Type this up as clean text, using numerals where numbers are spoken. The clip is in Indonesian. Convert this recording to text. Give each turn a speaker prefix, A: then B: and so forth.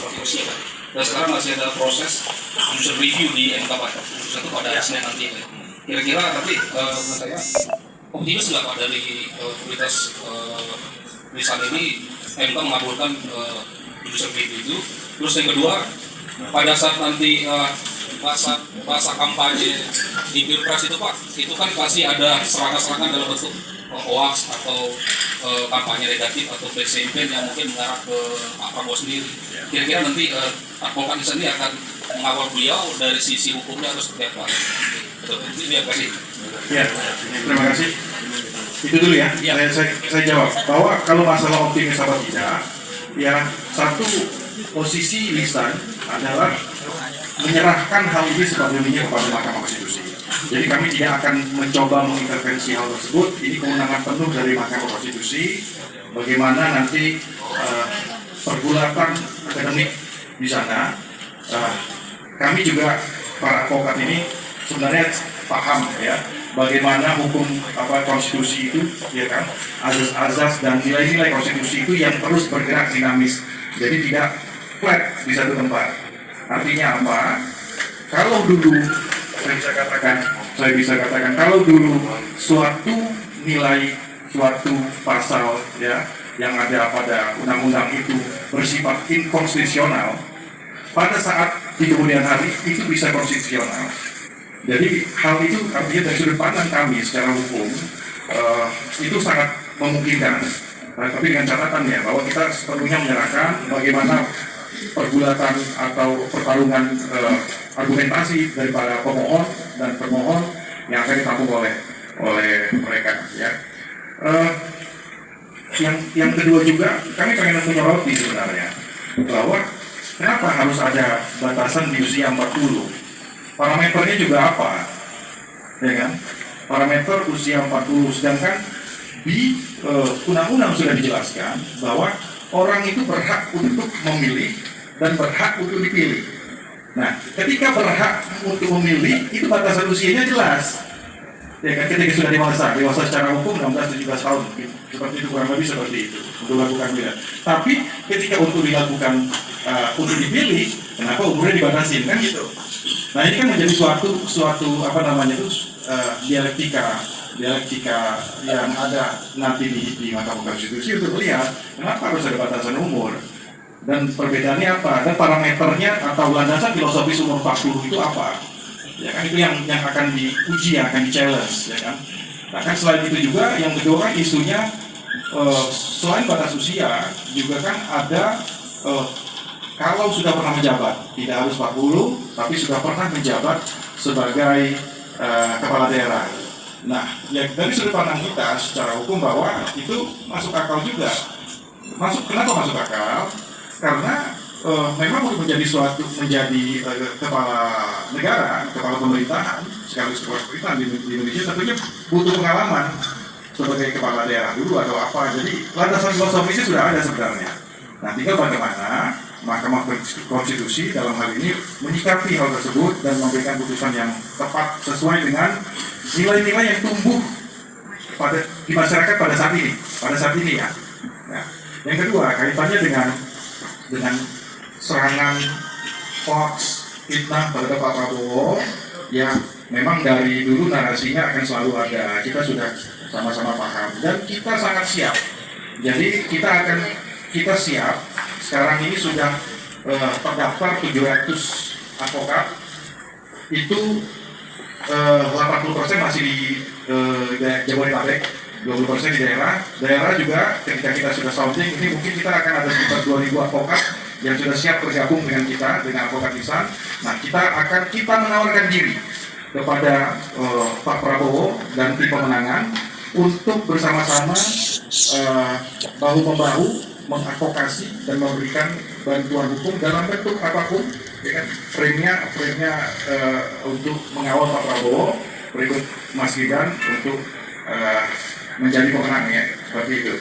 A: seperti usia kan. Dan sekarang masih ada proses judicial review di MK itu pada Senin nanti. Kira-kira tapi menurut saya optimis nggak Pak dari kualitas tulisan ini MK mengabulkan judicial review itu. Terus yang kedua, pada saat nanti masa kampanye di Pilpres itu Pak, itu kan pasti ada serangan-serangan dalam bentuk hoax atau kampanye negatif atau bad campaign yang mungkin mengarah ke Pak Prabowo sendiri. Kira-kira nanti advokat di sini akan mengawal beliau dari sisi hukumnya harus seperti apa? Betul, ini terima kasih.
B: Ya, terima kasih. Itu dulu ya. Saya jawab bahwa kalau masalah optimis atau tidak, ya satu posisi lisan adalah menyerahkan hal ini sepenuhnya kepada Mahkamah Konstitusi. Jadi kami tidak akan mencoba mengintervensi hal tersebut. Ini kewenangan penuh dari Mahkamah Konstitusi. Bagaimana nanti pergulatan akademik di sana. Kami juga para advokat ini sebenarnya paham ya bagaimana hukum konstitusi itu, ya kan, azas-azas dan nilai-nilai konstitusi itu yang terus bergerak dinamis. Jadi tidak flat di satu tempat. Artinya apa? Kalau dulu saya bisa katakan kalau dulu suatu nilai, suatu pasal ya yang ada pada undang-undang itu bersifat inkonstitusional, pada saat di kemudian hari itu bisa konstitusional. Jadi hal itu artinya dari sudut pandang kami secara hukum itu sangat memungkinkan. Tapi dengan catatannya bahwa kita sepenuhnya menyerahkan bagaimana pergulatan atau pertarungan argumentasi daripada pemohon dan termohon yang akan ditampung oleh mereka. Ya. Yang kedua juga kami pengen menyoroti sebenarnya bahwa kenapa harus ada batasan di usia 40? Parameternya juga apa? Ya kan? Parameter usia 40, sedangkan di undang-undang sudah dijelaskan bahwa orang itu berhak untuk memilih dan berhak untuk dipilih. Nah, ketika berhak untuk memilih, itu batasan usianya jelas. Ya kan, ketika sudah dewasa secara hukum 16-17 tahun, seperti itu, kurang lebih seperti itu untuk lakukan pilihan. Tapi ketika untuk dilakukan untuk dipilih, kenapa umurnya dibatasi kan gitu? Nah ini kan menjadi suatu dialektika yang ada nanti di Mahkamah Konstitusi untuk melihat kenapa harus ada batasan umur dan perbedaannya apa dan parameternya atau landasan filosofis umur 40 itu apa? Ya kan itu yang akan diuji, yang akan di-challenge, ya kan. Nah kan selain itu juga yang kedua kan isunya selain batas usia juga kan ada kalau sudah pernah menjabat, tidak harus 40, tapi sudah pernah menjabat sebagai kepala daerah. Nah, ya dari sudut pandang kita secara hukum bahwa itu masuk akal juga. Kenapa masuk akal? Karena memang untuk menjadi kepala negara, kepala pemerintahan, sekaligus kepala pemerintahan di Indonesia tentunya butuh pengalaman sebagai kepala daerah dulu atau apa. Jadi landasan filosofisnya sudah ada sebenarnya. Nah, tinggal bagaimana Mahkamah Konstitusi dalam hal ini menyikapi hal tersebut dan memberikan putusan yang tepat sesuai dengan nilai-nilai yang tumbuh di masyarakat pada saat ini ya. Nah, yang kedua kaitannya dengan serangan hoax fitnah terhadap Pak Prabowo yang memang dari dulu narasinya akan selalu ada. Kita sudah sama-sama paham dan kita sangat siap. Jadi kita siap. Sekarang ini sudah terdaftar 700 advokat, itu 80% masih di Jabodetabek, 20% di daerah juga. Ketika kita sudah sounding, ini mungkin kita akan ada sekitar 2.000 advokat yang sudah siap bergabung dengan kita, dengan advokat lisan. Nah, kita menawarkan diri kepada Pak Prabowo dan tim pemenangan untuk bersama-sama bahu-membahu mengadvokasi dan memberikan bantuan hukum dalam bentuk apapun, ya kan? Frame-nya untuk mengawal Pak Prabowo, berikut Mas Gibran untuk menjadi pemenang ya, seperti itu.